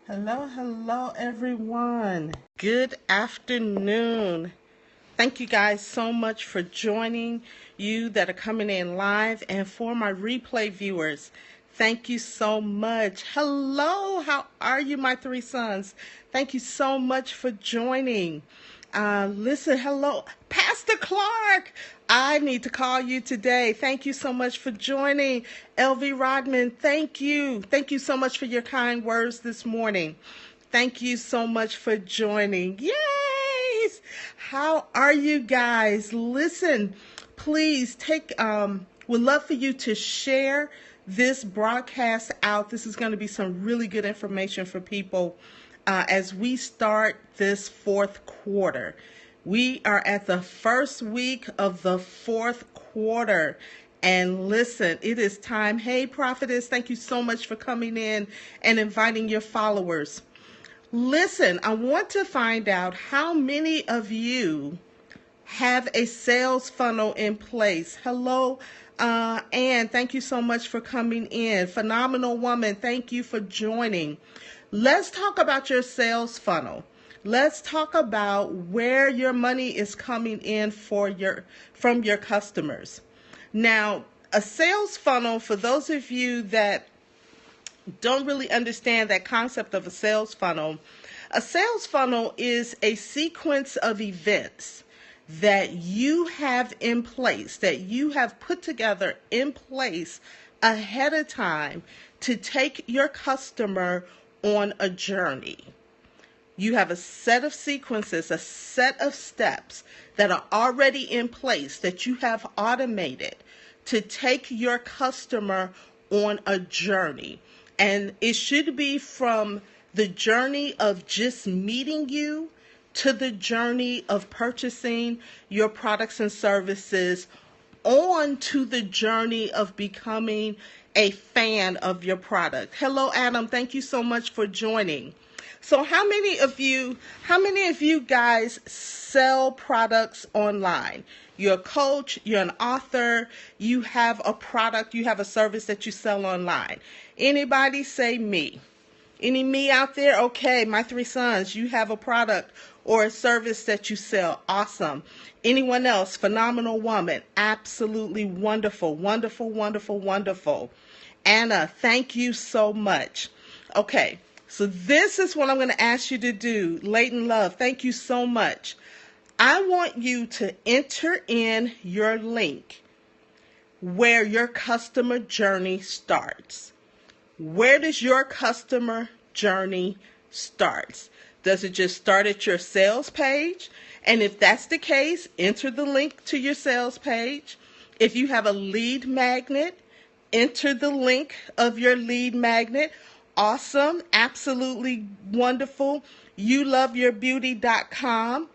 Hello, everyone. Good afternoon. Thank you guys so much for joining, you that are coming in live, and for my replay viewers. Thank you so much. Hello, how are you, my three sons? Thank you so much for joining. Listen, hello, Pastor Clark. I need to call you today. Thank you so much for joining. LV Rodman, thank you. Thank you so much for your kind words this morning. Thank you so much for joining. Yay! How are you guys? Listen, please would love for you to share this broadcast out. This is going to be some really good information for people as we start this fourth quarter. We are at the first week of the fourth quarter. And listen, it is time. Hey, Prophetess, thank you so much for coming in and inviting your followers. Listen, I want to find out how many of you have a sales funnel in place. Hello, Ann, thank you so much for coming in. Phenomenal Woman, thank you for joining. Let's talk about your sales funnel. Let's talk about where your money is coming in from your customers. Now, a sales funnel, for those of you that don't really understand that concept of a sales funnel is a sequence of events that you have in place, that you have put together in place ahead of time to take your customer on a journey. You have a set of sequences, a set of steps that are already in place that you have automated to take your customer on a journey. And it should be from the journey of just meeting you to the journey of purchasing your products and services, on to the journey of becoming a fan of your product. Hello, Adam. Thank you so much for joining. So how many of you guys sell products online? You're a coach, you're an author, you have a product, you have a service that you sell online. Anybody say me? Any me out there? Okay, my three sons, you have a product or a service that you sell. Awesome. Anyone else? Phenomenal Woman. Absolutely wonderful, wonderful, wonderful, wonderful. Anna, thank you so much. Okay, so this is what I'm going to ask you to do. Leighton Love, thank you so much. I want you to enter in your link where your customer journey starts. Where does your customer journey start? Does it just start at your sales page? And if that's the case, enter the link to your sales page. If you have a lead magnet, enter the link of your lead magnet. Awesome, absolutely wonderful. YouLoveYourBeauty.com.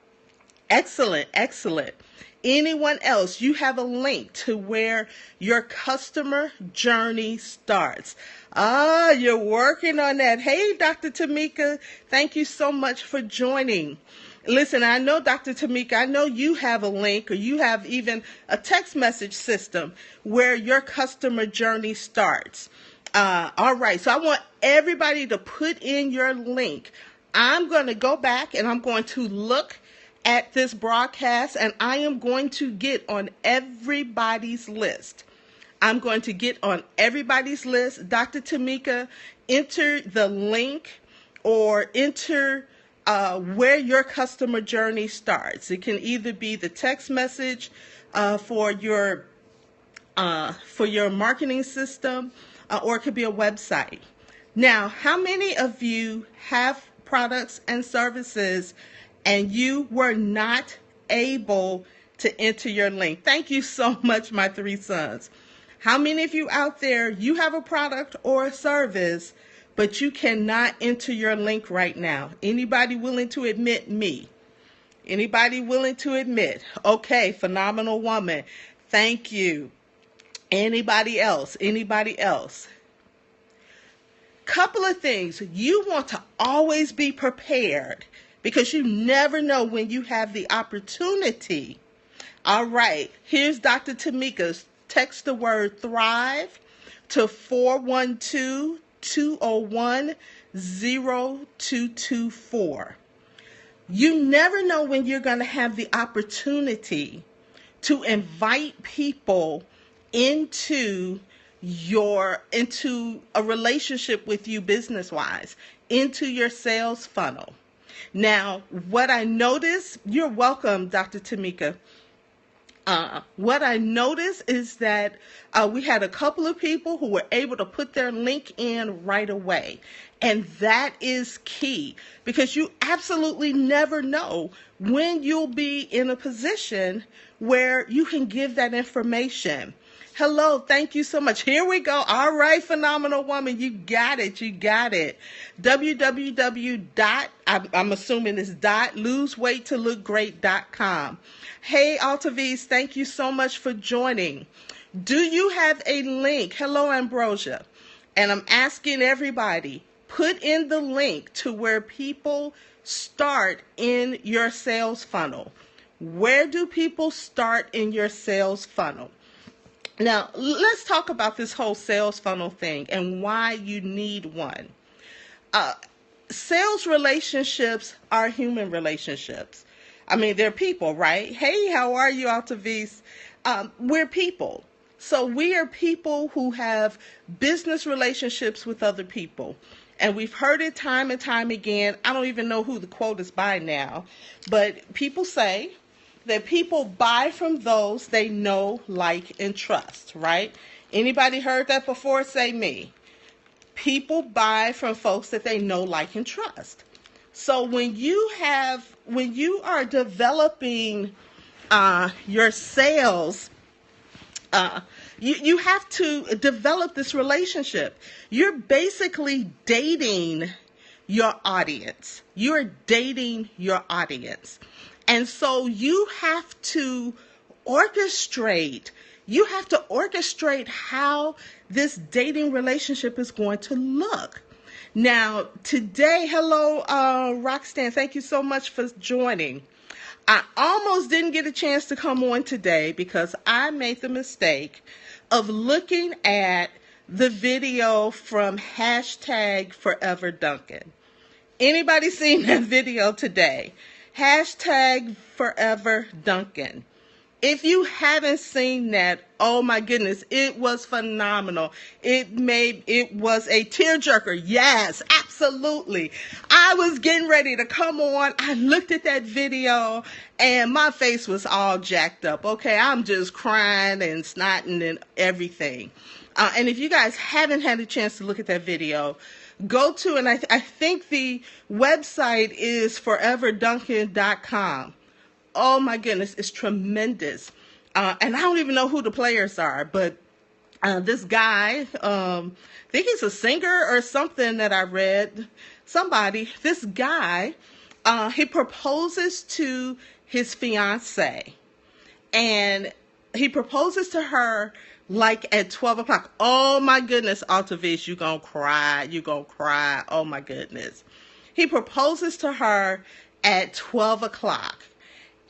Excellent, excellent. Anyone else, you have a link to where your customer journey starts. You're working on that. Hey, Dr. Tamika, thank you so much for joining. Listen, I know, Dr. Tamika, I know you have a link, or you have even a text message system where your customer journey starts. All right, so I want everybody to put in your link. I'm going to go back and I'm going to look at this broadcast, and I am going to get on everybody's list. I'm going to get on everybody's list. Dr. Tamika, enter the link or enter where your customer journey starts. It can either be the text message for your marketing system, or it could be a website. Now, how many of you have products and services and you were not able to enter your link? Thank you so much, my three sons. How many of you out there, you have a product or a service, but you cannot enter your link right now? Anybody willing to admit me? Anybody willing to admit? Okay, Phenomenal Woman. Thank you. Anybody else? Anybody else? Couple of things. You want to always be prepared, because you never know when you have the opportunity. All right, here's Dr. Tamika. Text the word THRIVE to 412-2 201-0224. You never know when you're going to have the opportunity to invite people into a relationship with you business-wise, into your sales funnel. Now, what I noticed, you're welcome, Dr. Tamika. What I noticed is that we had a couple of people who were able to put their link in right away. And that is key, because you absolutely never know when you'll be in a position where you can give that information. Hello, thank you so much. Here we go. All right, phenomenal woman, you got it. I'm assuming it's loseweighttolookgreat.com. Hey, Altaviz, thank you so much for joining. Do you have a link? Hello, Ambrosia. And I'm asking everybody, put in the link to where people start in your sales funnel. Where do people start in your sales funnel? Now, let's talk about this whole sales funnel thing and why you need one. Sales relationships are human relationships. I mean, they're people, right? Hey, how are you, Altaviz? We're people. So we are people who have business relationships with other people. And we've heard it time and time again. I don't even know who the quote is by now, but people say that people buy from those they know, like, and trust, right? Anybody heard that before? Say me. People buy from folks that they know, like, and trust. So when you are developing your sales, you have to develop this relationship. You're basically dating your audience. You're dating your audience. And so you have to orchestrate how this dating relationship is going to look. Now, today, hello, Roxanne, thank you so much for joining. I almost didn't get a chance to come on today because I made the mistake of looking at the video from #ForeverDuncan. Anybody seen that video today? #ForeverDuncan. If you haven't seen that, oh my goodness, it was phenomenal. It was a tearjerker. Yes, absolutely. I was getting ready to come on. I looked at that video and my face was all jacked up. Okay, I'm just crying and snotting and everything. And if you guys haven't had a chance to look at that video, go to, and I think the website is foreverduncan.com. Oh my goodness, it's tremendous. And I don't even know who the players are, but this guy, I think he's a singer or something that I read. This guy, he proposes to his fiance, and he proposes to her like at 12 o'clock. Oh my goodness, Altaviz, you're going to cry. Oh my goodness. He proposes to her at 12 o'clock.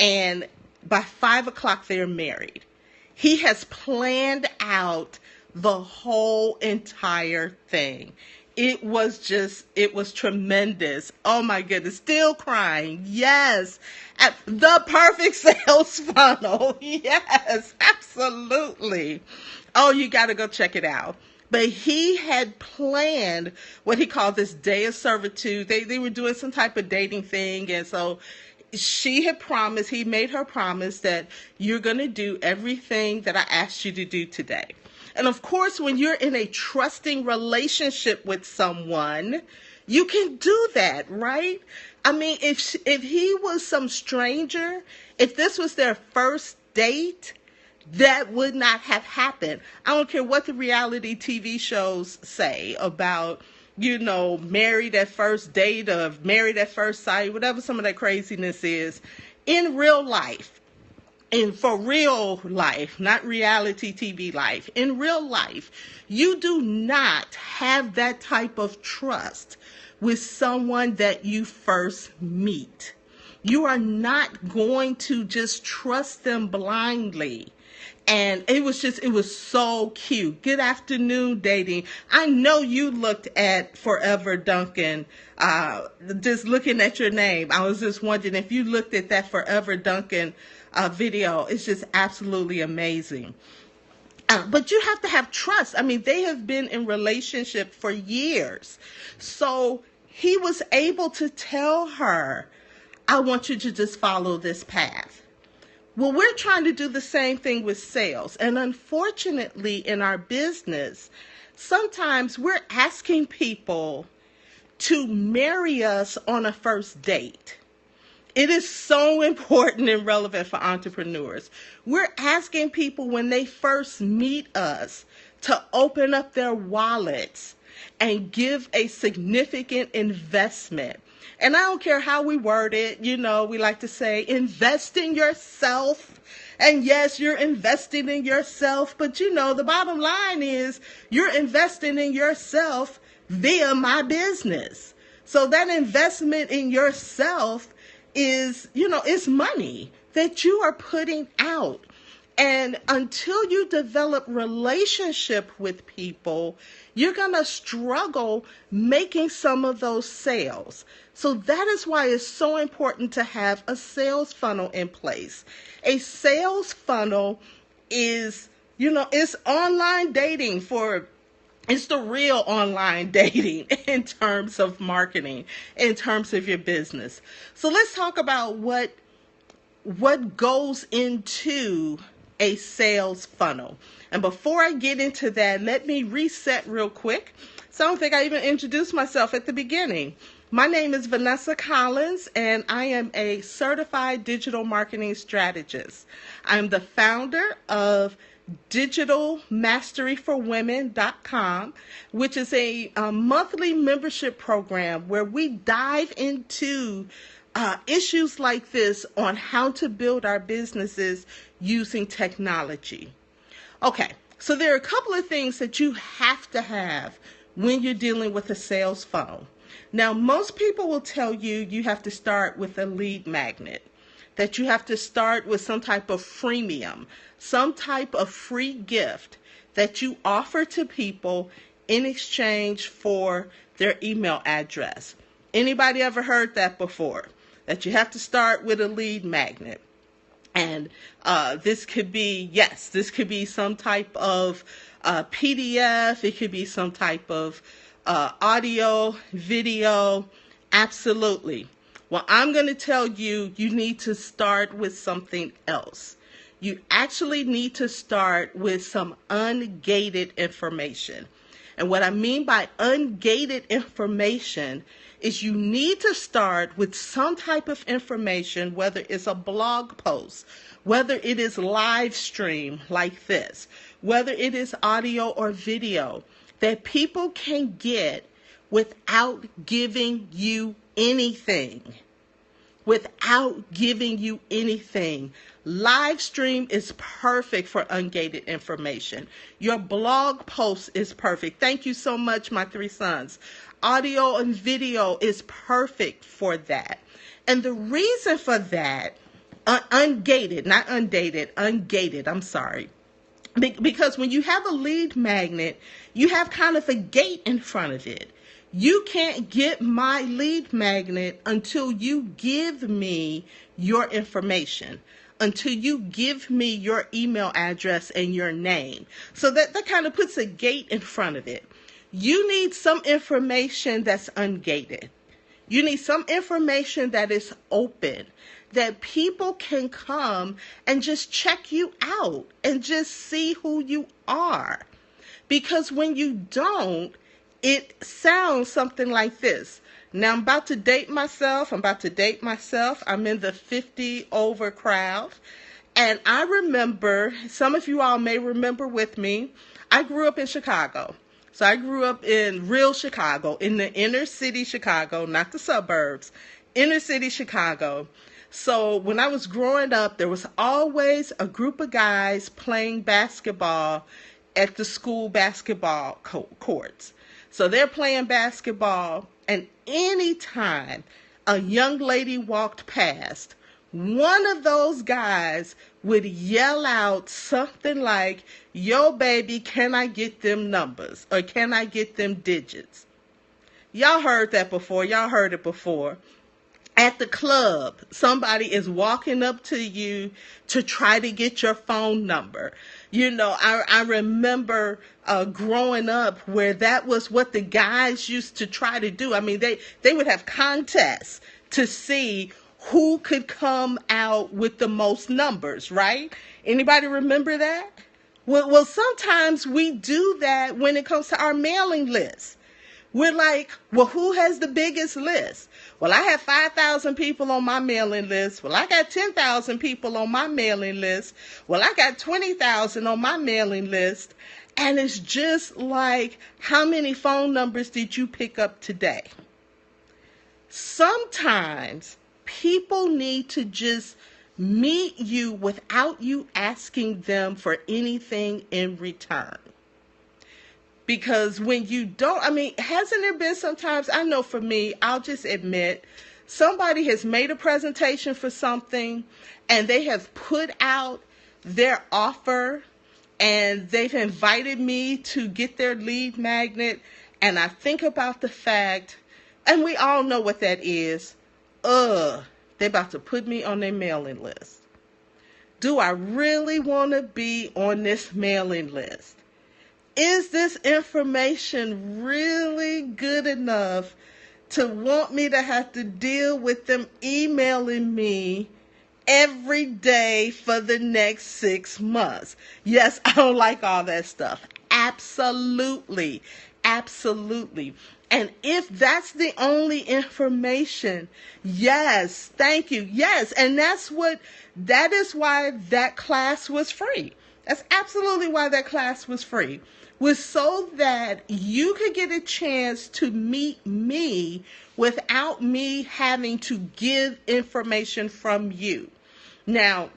And by 5 o'clock, they're married. He has planned out the whole entire thing. It was tremendous. Oh my goodness, still crying. Yes, the perfect sales funnel. Yes, absolutely. Oh, you got to go check it out. But he had planned what he called this day of servitude. They were doing some type of dating thing, and so he made her promise that you're going to do everything that I asked you to do today. And of course, when you're in a trusting relationship with someone, you can do that, right? I mean, if he was some stranger, if this was their first date, that would not have happened. I don't care what the reality TV shows say about, married at first date or married at first sight, whatever some of that craziness is. In real life, and for real life, not reality TV life, in real life, you do not have that type of trust with someone that you first meet. You are not going to just trust them blindly And it was so cute. Good afternoon, dating. I know you looked at Forever Duncan, just looking at your name. I was just wondering if you looked at that Forever Duncan video. It's just absolutely amazing. But you have to have trust. I mean, they have been in relationship for years. So he was able to tell her, I want you to just follow this path. Well, we're trying to do the same thing with sales. And unfortunately, in our business, sometimes we're asking people to marry us on a first date. It is so important and relevant for entrepreneurs. We're asking people when they first meet us to open up their wallets and give a significant investment. And I don't care how we word it, we like to say, invest in yourself. And yes, you're investing in yourself, but the bottom line is you're investing in yourself via my business. So that investment in yourself is, it's money that you are putting out. And until you develop relationship with people, you're going to struggle making some of those sales. So that is why it's so important to have a sales funnel in place. A sales funnel is, it's online dating it's the real online dating in terms of marketing, in terms of your business. So let's talk about what goes into a sales funnel. And before I get into that, let me reset real quick. So I don't think I even introduced myself at the beginning. My name is Vanessa Collins, and I am a certified digital marketing strategist. I'm the founder of digitalmasteryforwomen.com, which is a monthly membership program where we dive into issues like this on how to build our businesses using technology. Okay, so there are a couple of things that you have to have when you're dealing with a sales funnel. Now, most people will tell you you have to start with a lead magnet, that you have to start with some type of freemium, some type of free gift that you offer to people in exchange for their email address. Anybody ever heard that before? That you have to start with a lead magnet. And this could be some type of PDF. It could be some type of audio, video. Absolutely. Well, I'm going to tell you, you need to start with something else. You actually need to start with some ungated information. And what I mean by ungated information is you need to start with some type of information, whether it's a blog post, whether it is live stream like this, whether it is audio or video, that people can get without giving you anything. Without giving you anything. Live stream is perfect for ungated information. Your blog post is perfect. Thank you so much, my three sons. Audio and video is perfect for that. And the reason for that, ungated, not undated, ungated, I'm sorry. Because when you have a lead magnet, you have kind of a gate in front of it. You can't get my lead magnet until you give me your information, until you give me your email address and your name. So that kind of puts a gate in front of it. You need some information that's ungated. You need some information that is open, that people can come and just check you out and just see who you are. Because when you don't, it sounds something like this. Now I'm about to date myself. I'm in the 50 over crowd. And I remember, some of you all may remember with me, I grew up in Chicago. So I grew up in real Chicago, in the inner city Chicago, not the suburbs, inner city Chicago. So when I was growing up, there was always a group of guys playing basketball at the school basketball courts. So they're playing basketball, and anytime a young lady walked past, one of those guys would yell out something like, "Yo, baby, can I get them numbers? Or can I get them digits?" Y'all heard that before. Y'all heard it before. At the club, somebody is walking up to you to try to get your phone number. I remember growing up where that was what the guys used to try to do. I mean, they would have contests to see who could come out with the most numbers, right? Anybody remember that? Well, sometimes we do that when it comes to our mailing list. We're like, well, who has the biggest list? Well, I have 5,000 people on my mailing list. Well, I got 10,000 people on my mailing list. Well, I got 20,000 on my mailing list. And it's just like, how many phone numbers did you pick up today? Sometimes people need to just meet you without you asking them for anything in return. Because when you don't, hasn't there been sometimes, I know for me, I'll just admit, somebody has made a presentation for something and they have put out their offer and they've invited me to get their lead magnet, and I think about the fact, and we all know what that is, they're about to put me on their mailing list. Do I really want to be on this mailing list? Is this information really good enough to want me to have to deal with them emailing me every day for the next 6 months? Yes, I don't like all that stuff. Absolutely. Absolutely. And if that's the only information, yes, thank you. Yes, and that is why that class was free. That's absolutely why that class was free. Was so that you could get a chance to meet me without me having to give information from you. Now,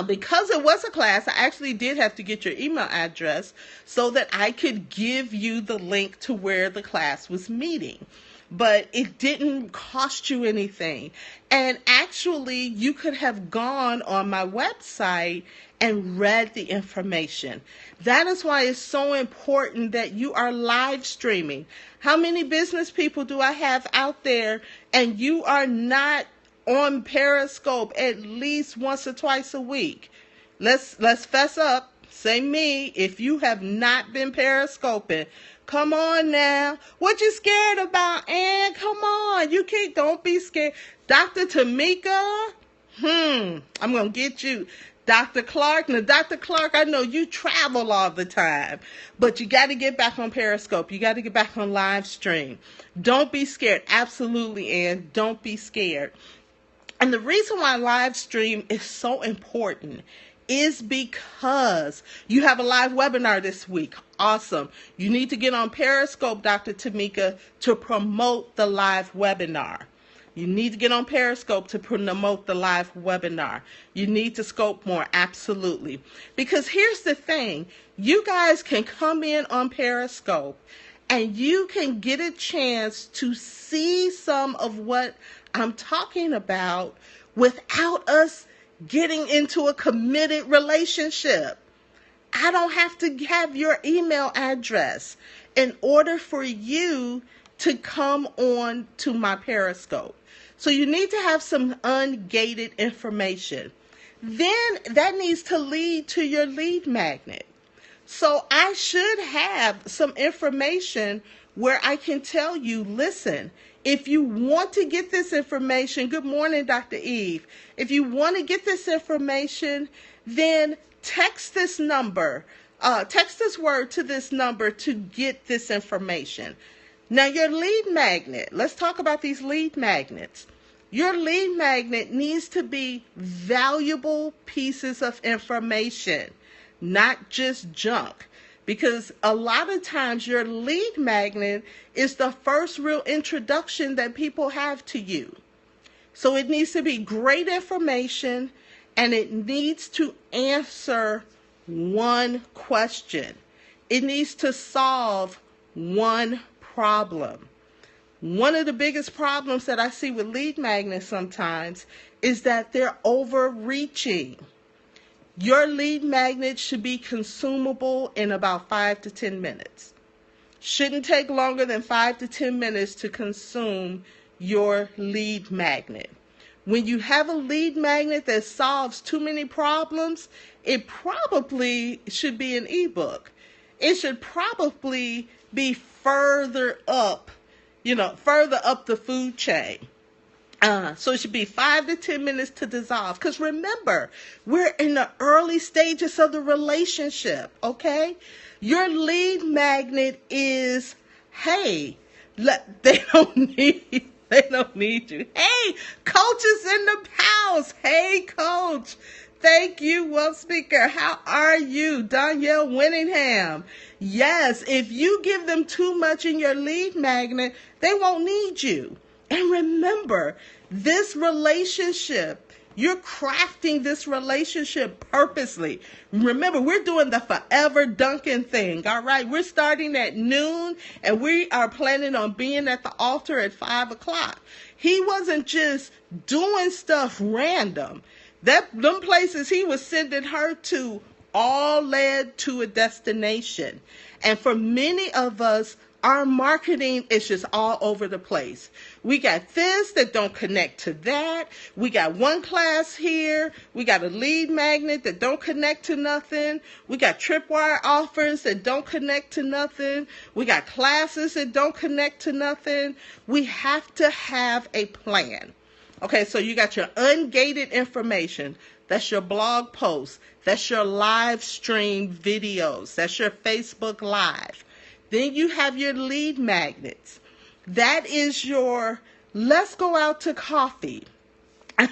because it was a class, I actually did have to get your email address so that I could give you the link to where the class was meeting. But it didn't cost you anything. And actually, you could have gone on my website and read the information. That is why it's so important that you are live streaming. How many business people do I have out there and you are not on Periscope at least once or twice a week? Let's fess up. Say me, if you have not been Periscoping. Come on now. What you scared about, Ann? Come on. Don't be scared. Dr. Tamika, I'm going to get you. Dr. Clark. Now, Dr. Clark, I know you travel all the time, but you got to get back on Periscope. You got to get back on live stream. Don't be scared. Absolutely, Ann. Don't be scared. And the reason why live stream is so important is because you have a live webinar this week. Awesome. You need to get on Periscope, Dr. Tamika, to promote the live webinar. You need to get on Periscope to promote the live webinar. You need to scope more, absolutely. Because here's the thing, you guys can come in on Periscope and you can get a chance to see some of what I'm talking about without us getting into a committed relationship. I don't have to have your email address in order for you to come on to my Periscope. So you need to have some ungated information. Then that needs to lead to your lead magnet. So I should have some information where I can tell you, listen, if you want to get this information, good morning, Dr. Eve. If you want to get this information, then text this number, text this word to this number to get this information. Now, your lead magnet, let's talk about these lead magnets. Your lead magnet needs to be valuable pieces of information, not just junk. Because a lot of times your lead magnet is the first real introduction that people have to you. So it needs to be great information and it needs to answer one question. It needs to solve one problem. One of the biggest problems that I see with lead magnets sometimes is that they're overreaching. Your lead magnet should be consumable in about 5 to 10 minutes. Shouldn't take longer than 5 to 10 minutes to consume your lead magnet. When you have a lead magnet that solves too many problems, it probably should be an ebook. It should probably be further up the food chain. So it should be 5 to 10 minutes to dissolve. Because remember, we're in the early stages of the relationship, okay? Your lead magnet is, hey, they don't need you. Hey, coach is in the house. Hey, coach. Thank you, well speaker. How are you? Danielle Winningham. Yes, if you give them too much in your lead magnet, they won't need you. And remember, this relationship, you're crafting this relationship purposely. Remember, we're doing the Forever Dunkin' thing, all right? We're starting at noon, and we are planning on being at the altar at 5 o'clock. He wasn't just doing stuff random. Them places he was sending her to all led to a destination. And for many of us, our marketing is just all over the place. We got this that don't connect to that. We got one class here. We got a lead magnet that don't connect to nothing. We got tripwire offers that don't connect to nothing. We got classes that don't connect to nothing. We have to have a plan. Okay, so you got your ungated information. That's your blog posts. That's your live stream videos. That's your Facebook Live. Then you have your lead magnets. That is your let's go out to coffee. I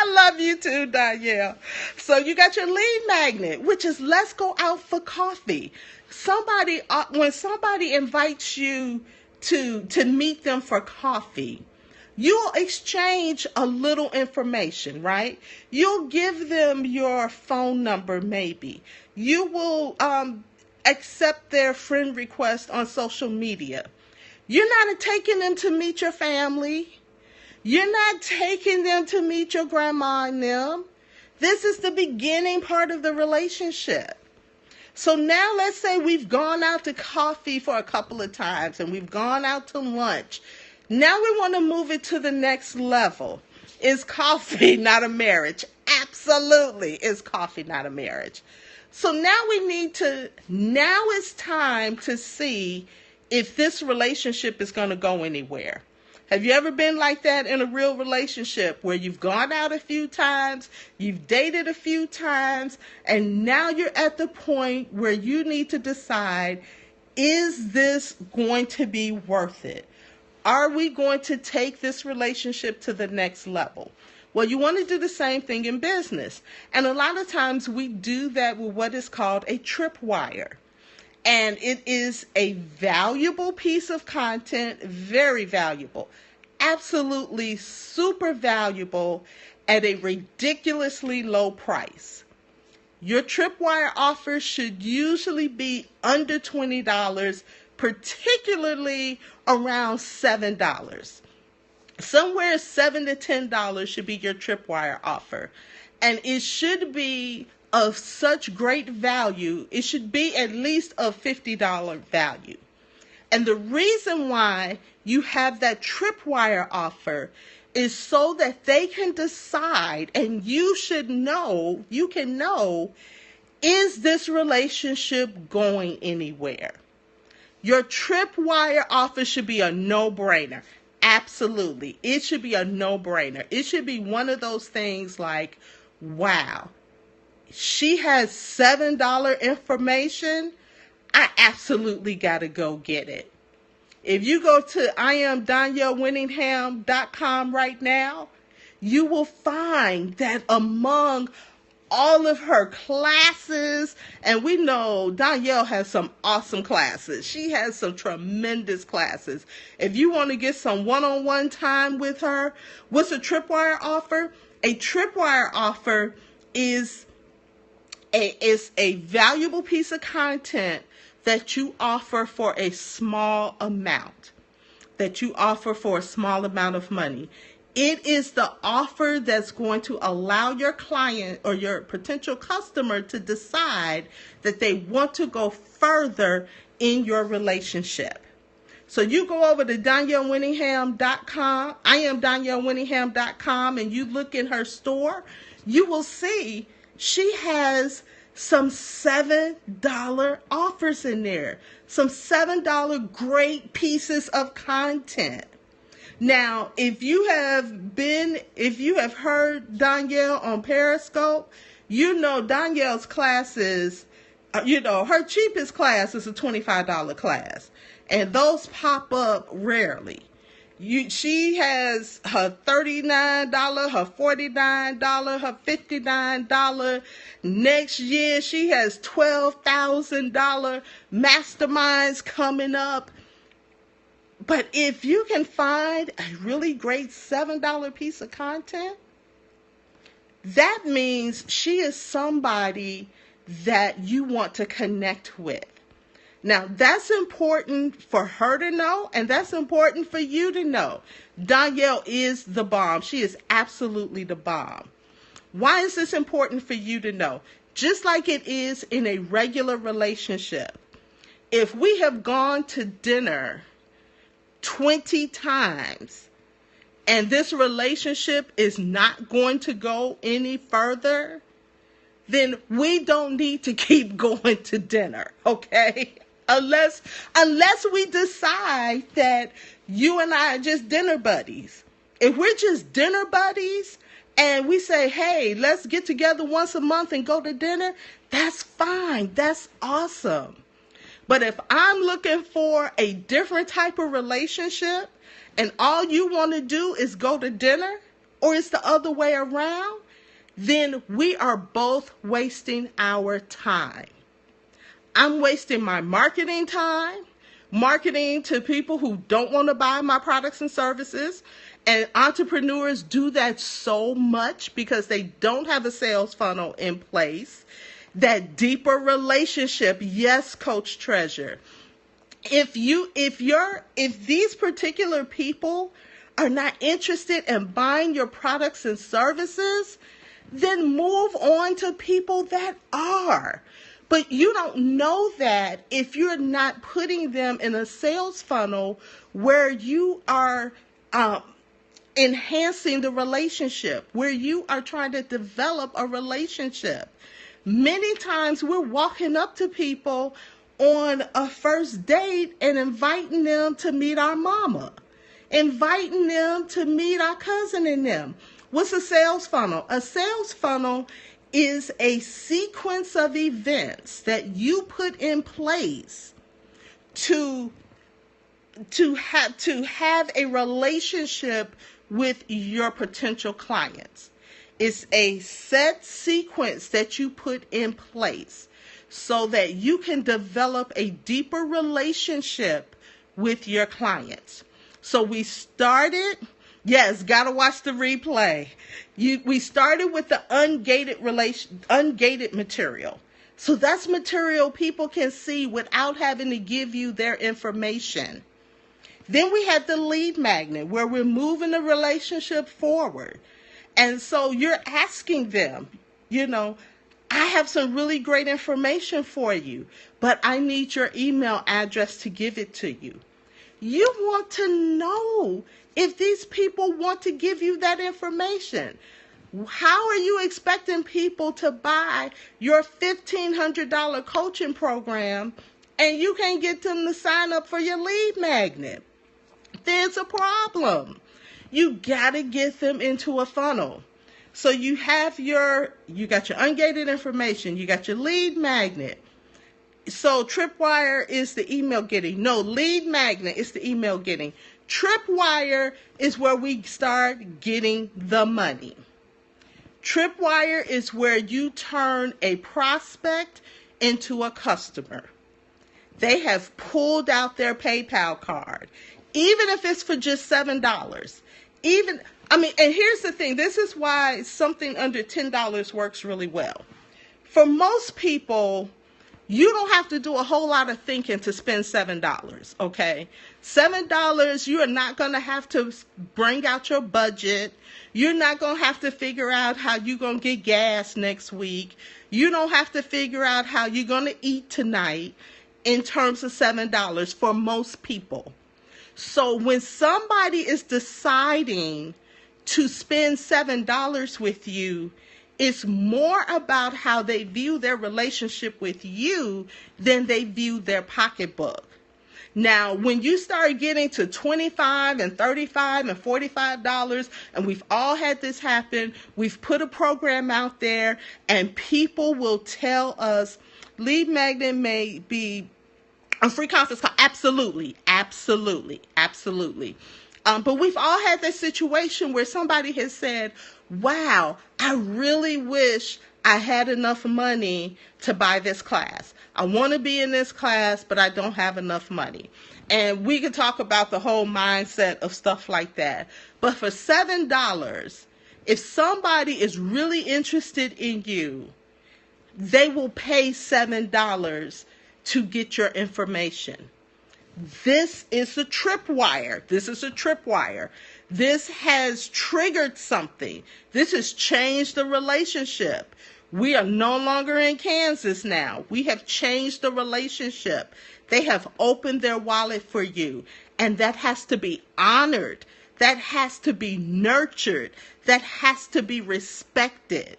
love you too, Danielle. So you got your lead magnet, which is let's go out for coffee. When somebody invites you to meet them for coffee, you'll exchange a little information, right? You'll give them your phone number, maybe. You will accept their friend request on social media. You're not taking them to meet your family. You're not taking them to meet your grandma and them. This is the beginning part of the relationship. So now let's say we've gone out to coffee for a couple of times and we've gone out to lunch. Now we want to move it to the next level. Is coffee not a marriage? Absolutely. Is coffee not a marriage? So now it's time to see if this relationship is going to go anywhere. Have you ever been like that in a real relationship where you've gone out a few times, you've dated a few times, and now you're at the point where you need to decide, is this going to be worth it? Are we going to take this relationship to the next level? Well, you want to do the same thing in business. And a lot of times we do that with what is called a tripwire. And it is a valuable piece of content, very valuable, absolutely super valuable at a ridiculously low price. Your tripwire offer should usually be under $20, particularly around $7. Somewhere $7 to $10 should be your tripwire offer. And it should be of such great value, it should be at least of $50 value. And the reason why you have that tripwire offer is so that they can decide, and you can know, is this relationship going anywhere? Your tripwire offer should be a no-brainer. Absolutely. It should be a no-brainer. It should be one of those things like, wow, she has $7 information. I absolutely got to go get it. If you go to IamDanielleWinningham.com right now, you will find that among all of her classes, and we know Danielle has some awesome classes. She has some tremendous classes. If you want to get some one-on-one time with her, what's a tripwire offer? A tripwire offer is a valuable piece of content that you offer for a small amount. that you offer for a small amount of money. It is the offer that's going to allow your client or your potential customer to decide that they want to go further in your relationship. So you go over to DanielleWinningham.com, IamDanielleWinningham.com, and you look in her store, you will see she has some $7 offers in there, some $7 great pieces of content. Now, if you have heard Danielle on Periscope, you know Danielle's classes, her cheapest class is a $25 class, and those pop up rarely. She has her $39, her $49, her $59. Next year, she has $12,000 masterminds coming up. But if you can find a really great $7 piece of content, that means she is somebody that you want to connect with. Now, that's important for her to know, and that's important for you to know. Danielle is the bomb. She is absolutely the bomb. Why is this important for you to know? Just like it is in a regular relationship. If we have gone to dinner 20 times and this relationship is not going to go any further, then we don't need to keep going to dinner, okay? Unless we decide that you and I are just dinner buddies. If we're just dinner buddies and we say, hey, let's get together once a month and go to dinner, that's fine. That's awesome. But if I'm looking for a different type of relationship and all you want to do is go to dinner, or it's the other way around, then we are both wasting our time. I'm wasting my marketing time, marketing to people who don't want to buy my products and services. And entrepreneurs do that so much because they don't have a sales funnel in place. That deeper relationship, yes, Coach Treasure. If these particular people are not interested in buying your products and services, then move on to people that are. But you don't know that if you're not putting them in a sales funnel where you are enhancing the relationship, where you are trying to develop a relationship. Many times we're walking up to people on a first date and inviting them to meet our mama, inviting them to meet our cousin and them. What's a sales funnel? A sales funnel is a sequence of events that you put in place to have a relationship with your potential clients. It's a set sequence that you put in place so that you can develop a deeper relationship with your clients. So we started, yes, gotta watch the replay. We started with the ungated material. So that's material people can see without having to give you their information. Then we had the lead magnet where we're moving the relationship forward. And so you're asking them, I have some really great information for you, but I need your email address to give it to you. You want to know if these people want to give you that information. How are you expecting people to buy your $1,500 coaching program and you can't get them to sign up for your lead magnet? There's a problem. You got to get them into a funnel. So you got your ungated information, you got your lead magnet. So Tripwire is the email getting. No, lead magnet is the email getting. Tripwire is where we start getting the money. Tripwire is where you turn a prospect into a customer. They have pulled out their PayPal card, even if it's for just $7. And here's the thing. This is why something under $10 works really well. For most people, you don't have to do a whole lot of thinking to spend $7, okay? $7, you are not going to have to bring out your budget. You're not going to have to figure out how you're going to get gas next week. You don't have to figure out how you're going to eat tonight in terms of $7 for most people. So when somebody is deciding to spend $7 with you, it's more about how they view their relationship with you than they view their pocketbook. Now, when you start getting to $25 and $35 and $45, and we've all had this happen, we've put a program out there, and people will tell us, Lead Magnet may be a free conference call. Absolutely, absolutely, absolutely. But we've all had that situation where somebody has said, wow, I really wish I had enough money to buy this class. I want to be in this class, but I don't have enough money. And we could talk about the whole mindset of stuff like that. But for $7, if somebody is really interested in you, they will pay $7 to get your information. This is a tripwire. This is a tripwire. This has triggered something. This has changed the relationship. We are no longer in Kansas now. We have changed the relationship. They have opened their wallet for you. And that has to be honored. That has to be nurtured. That has to be respected.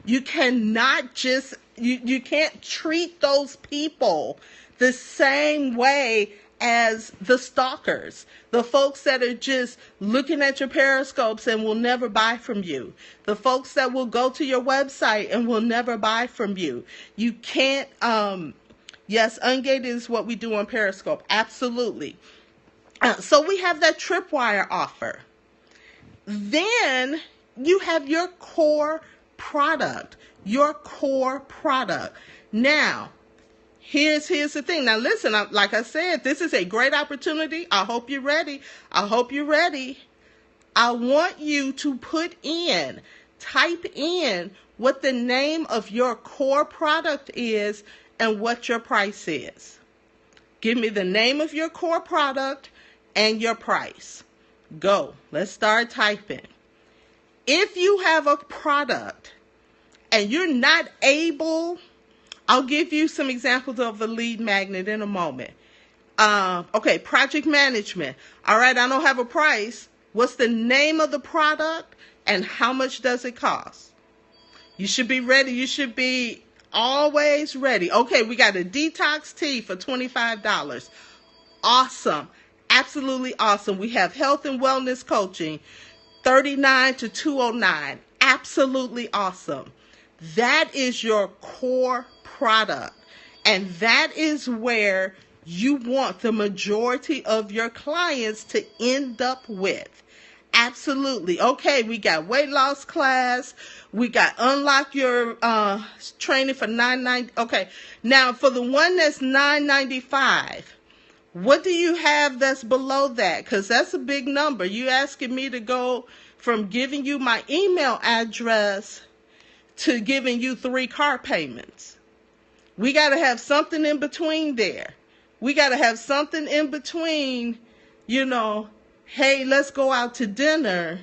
You cannot just, you can't treat those people the same way as the stalkers, the folks that are just looking at your periscopes and will never buy from you, the folks that will go to your website and will never buy from you. You can't, yes, ungated is what we do on Periscope, absolutely. So we have that tripwire offer. Then you have your core product, your core product. Now, here's the thing. Now listen, like I said, this is a great opportunity. I hope you're ready. I hope you're ready. I want you to type in what the name of your core product is and what your price is. Give me the name of your core product and your price. Go. Let's start typing. If you have a product and you're not able, I'll give you some examples of the Lead Magnet in a moment. Okay, project management. All right, I don't have a price. What's the name of the product and how much does it cost? You should be ready. You should be always ready. Okay, we got a detox tea for $25. Awesome. Absolutely awesome. We have health and wellness coaching, $39 to $209. Absolutely awesome. That is your core product. And that is where you want the majority of your clients to end up with. Absolutely. Okay, we got weight loss class. We got unlock your training for $9.90. Okay, now for the one that's $9.95. What do you have that's below that? Because that's a big number. You asking me to go from giving you my email address to giving you 3 car payments. We got to have something in between there. We got to have something in between, hey, let's go out to dinner.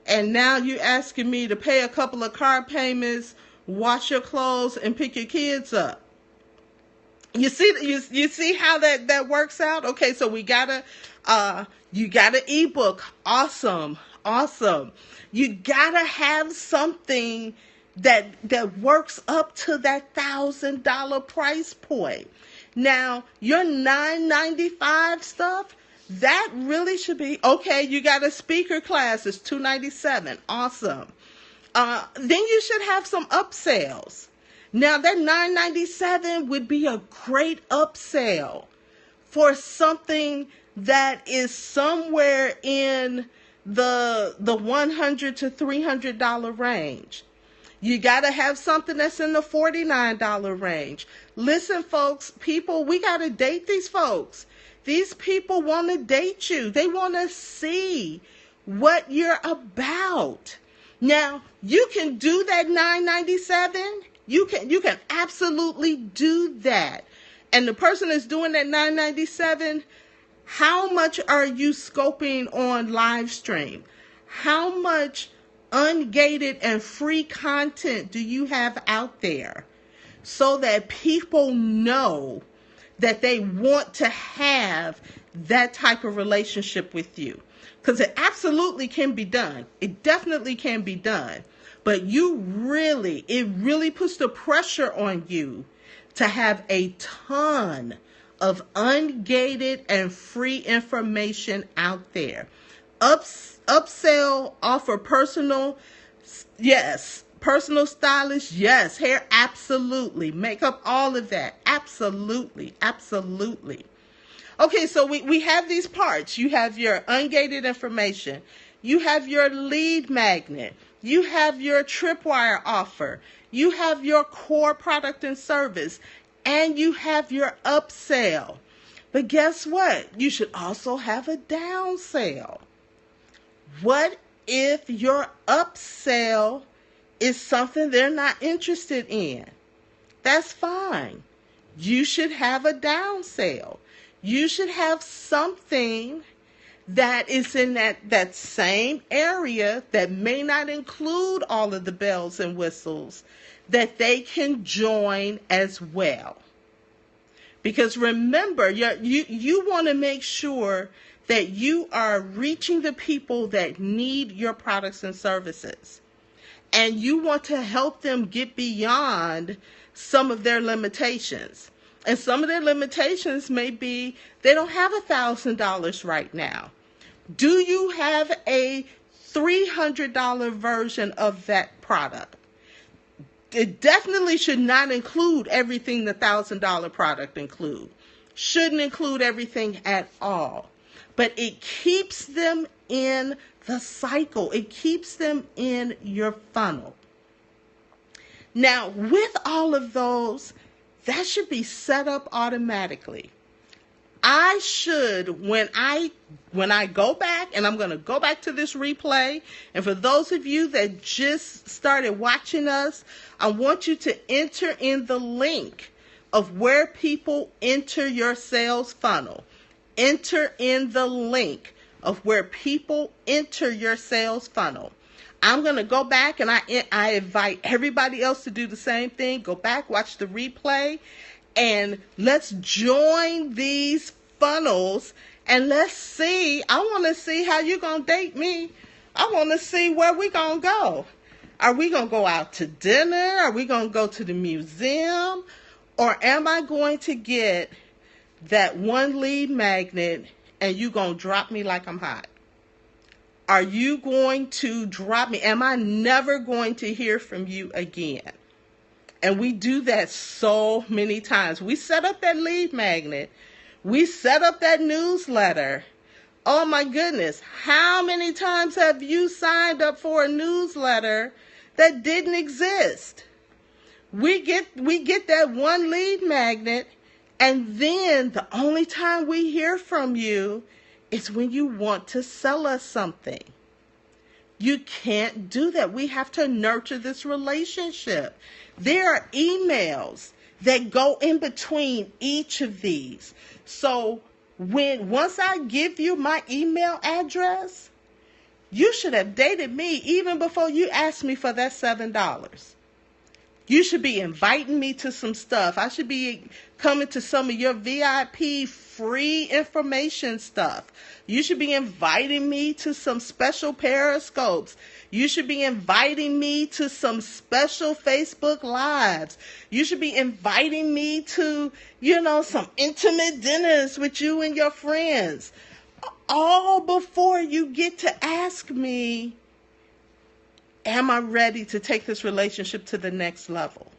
And now you asking me to pay a couple of car payments, wash your clothes, and pick your kids up. You see how that works out? Okay, so we gotta you got an ebook. Awesome. You gotta have something that works up to that $1,000 price point. Now, your $9.95 stuff, that really should be okay. You got a speaker class, it's $297. Awesome. Then you should have some upsells. Now that $9.97 would be a great upsell for something that is somewhere in the $100 to $300 range. You got to have something that's in the $49 range. Listen, folks, people, we got to date these folks. These people want to date you. They want to see what you're about. Now, you can do that $9.97. You can absolutely do that. And the person that's doing that $9.97, How much are you scoping on live stream? How much ungated and free content do you have out there so that people know that they want to have that type of relationship with you? Because it absolutely can be done. It definitely can be done. But it really puts the pressure on you to have a ton of ungated and free information out there. Upsell, offer personal, yes. Personal stylist, yes. Hair, absolutely. Makeup, all of that, absolutely, absolutely. Okay, so we have these parts. You have your ungated information. You have your lead magnet. You have your tripwire offer. You have your core product and service. And you have your upsell. But guess what? You should also have a downsell. What if your upsell is something they're not interested in? That's fine. You should have a downsell. You should have something that is in that same area that may not include all of the bells and whistles that they can join as well. Because remember, you want to make sure that you are reaching the people that need your products and services. And you want to help them get beyond some of their limitations. And some of their limitations may be they don't have $1,000 right now. Do you have a $300 version of that product? It definitely should not include everything the $1,000 product includes. Shouldn't include everything at all. But it keeps them in the cycle. It keeps them in your funnel. Now, with all of those, that should be set up automatically. I should, when I go back, and I'm going to go back to this replay, and for those of you that just started watching us, I want you to enter in the link of where people enter your sales funnel. Enter in the link of where people enter your sales funnel. I'm going to go back, and I invite everybody else to do the same thing. Go back, watch the replay, and let's join these funnels, and let's see. I want to see how you're going to date me. I want to see where we're going to go. Are we going to go out to dinner? Are we going to go to the museum? Or am I going to get that one lead magnet and you going to drop me like I'm hot? Are you going to drop me? Am I never going to hear from you again? And we do that so many times. We set up that lead magnet. We set up that newsletter. Oh my goodness. How many times have you signed up for a newsletter that didn't exist? We get that one lead magnet, and then the only time we hear from you is when you want to sell us something. You can't do that. We have to nurture this relationship. There are emails that go in between each of these. So once I give you my email address, you should have dated me even before you asked me for that $7. You should be inviting me to some stuff. I should be coming to some of your VIP free information stuff. You should be inviting me to some special periscopes. You should be inviting me to some special Facebook Lives. You should be inviting me to, some intimate dinners with you and your friends. All before you get to ask me, am I ready to take this relationship to the next level?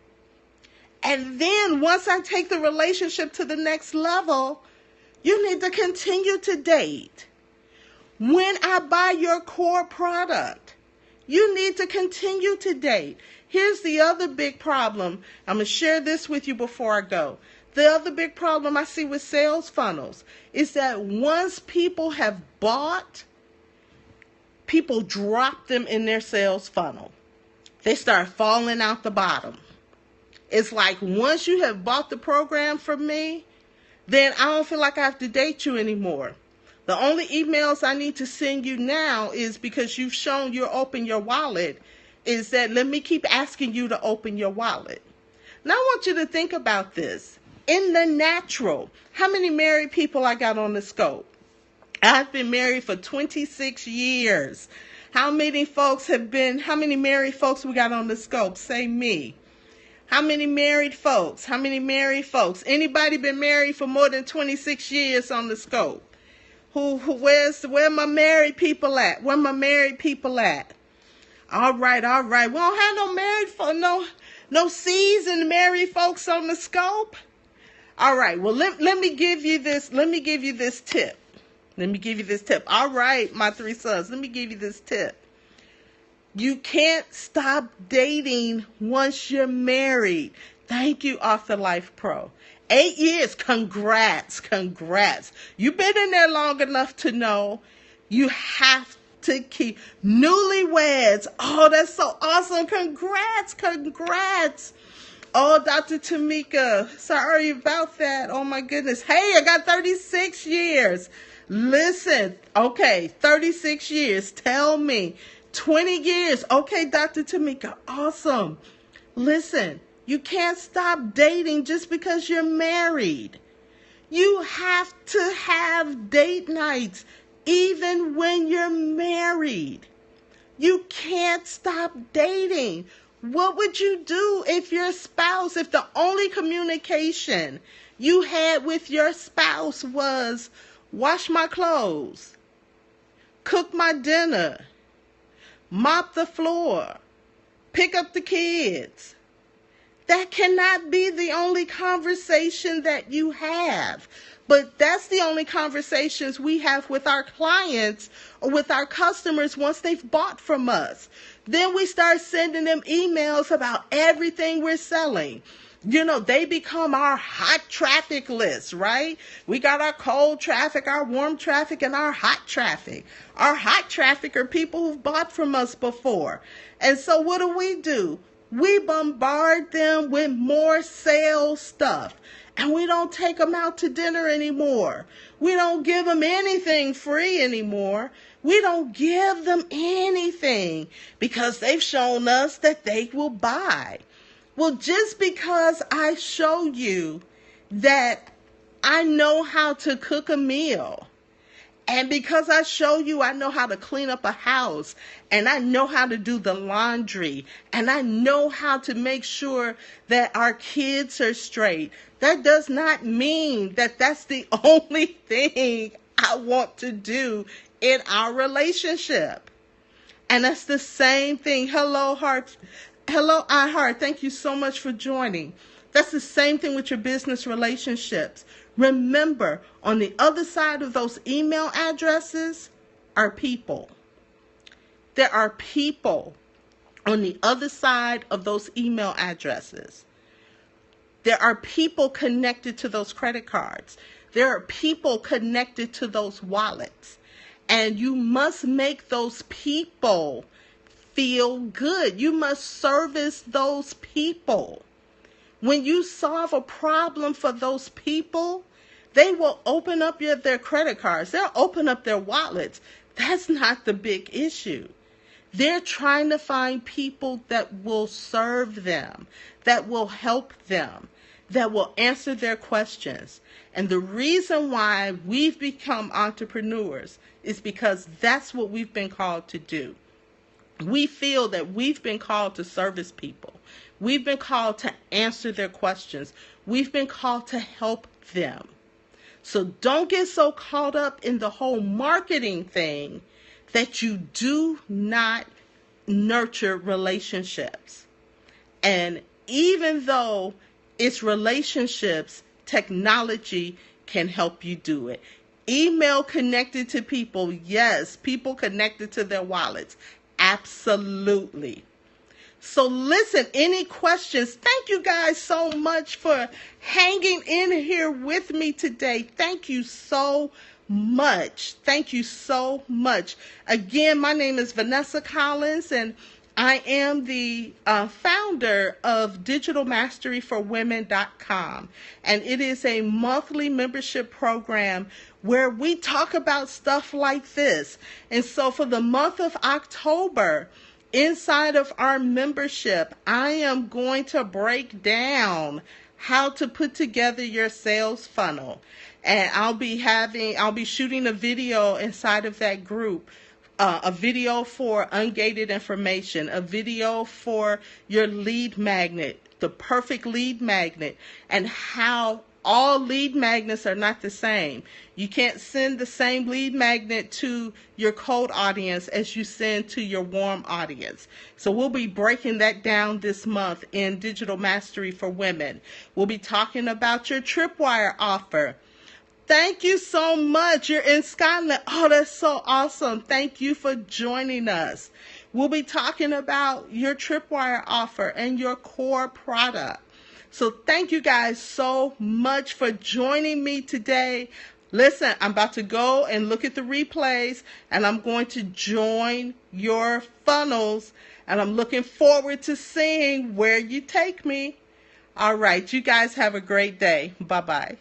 And then once I take the relationship to the next level, you need to continue to date. When I buy your core product, you need to continue to date. Here's the other big problem. I'm going to share this with you before I go. The other big problem I see with sales funnels is that once people have bought, people drop them in their sales funnel. They start falling out the bottom. It's like once you have bought the program from me, then I don't feel like I have to date you anymore. The only emails I need to send you now is because you've shown you open your wallet, is that let me keep asking you to open your wallet. Now I want you to think about this. In the natural, how many married people I got on the scope? I've been married for 26 years. How many married folks we got on the scope? Say me. How many married folks? How many married folks? Anybody been married for more than 26 years on the scope? Where my married people at? Where my married people at? All right. We don't have no married folks, no seasoned married folks on the scope. All right. Well, let me give you this. Let me give you this tip. All right, my three sons. Let me give you this tip. You can't stop dating once you're married. Thank you, Author Life Pro. 8 years. Congrats. You've been in there long enough to know you have to keep. Newlyweds. Oh, that's so awesome. Congrats. Oh, Dr. Tamika, sorry about that. Oh, my goodness. Hey, I got 36 years. Listen, okay, 36 years. Tell me. 20 years. Okay, Dr. Tamika, awesome. Listen, you can't stop dating just because you're married. You have to have date nights even when you're married. You can't stop dating. What would you do if the only communication you had with your spouse was wash my clothes, cook my dinner, mop the floor, pick up the kids? That cannot be the only conversation that you have. But that's the only conversations we have with our clients or with our customers once they've bought from us. Then we start sending them emails about everything we're selling. You know, they become our hot traffic list, right? We got our cold traffic, our warm traffic, and our hot traffic. Our hot traffic are people who've bought from us before. And so what do? We bombard them with more sales stuff. And we don't take them out to dinner anymore. We don't give them anything free anymore. We don't give them anything because they've shown us that they will buy. Well, just because I show you that I know how to cook a meal, and because I show you I know how to clean up a house, and I know how to do the laundry, and I know how to make sure that our kids are straight, that does not mean that that's the only thing I want to do in our relationship. And that's the same thing. Hello, iHeart. Thank you so much for joining. That's the same thing with your business relationships. Remember, on the other side of those email addresses are people. There are people on the other side of those email addresses. There are people connected to those credit cards. There are people connected to those wallets. And you must make those people feel good. You must service those people. When you solve a problem for those people, they will open up their credit cards. They'll open up their wallets. That's not the big issue. They're trying to find people that will serve them, that will help them, that will answer their questions. And the reason why we've become entrepreneurs is because that's what we've been called to do. We feel that we've been called to service people. We've been called to answer their questions. We've been called to help them. So don't get so caught up in the whole marketing thing that you do not nurture relationships. And even though it's relationships, technology can help you do it. Email connected to people, yes. People connected to their wallets, absolutely. So listen, any questions? Thank you guys so much for hanging in here with me today. Thank you so much. Thank you so much. Again, my name is Vanessa Collins, and I am the founder of digitalmasteryforwomen.com, and it is a monthly membership program where we talk about stuff like this. And so for the month of October, inside of our membership, I am going to break down how to put together your sales funnel. And I'll be shooting a video inside of that group, a video for ungated information, a video for your lead magnet, the perfect lead magnet, and how all lead magnets are not the same. You can't send the same lead magnet to your cold audience as you send to your warm audience. So we'll be breaking that down this month in Digital Mastery for Women. We'll be talking about your Tripwire offer. Thank you so much. You're in Scotland. Oh, that's so awesome. Thank you for joining us. We'll be talking about your Tripwire offer and your core product. So thank you guys so much for joining me today. Listen, I'm about to go and look at the replays, and I'm going to join your funnels, and I'm looking forward to seeing where you take me. All right, you guys have a great day. Bye-bye.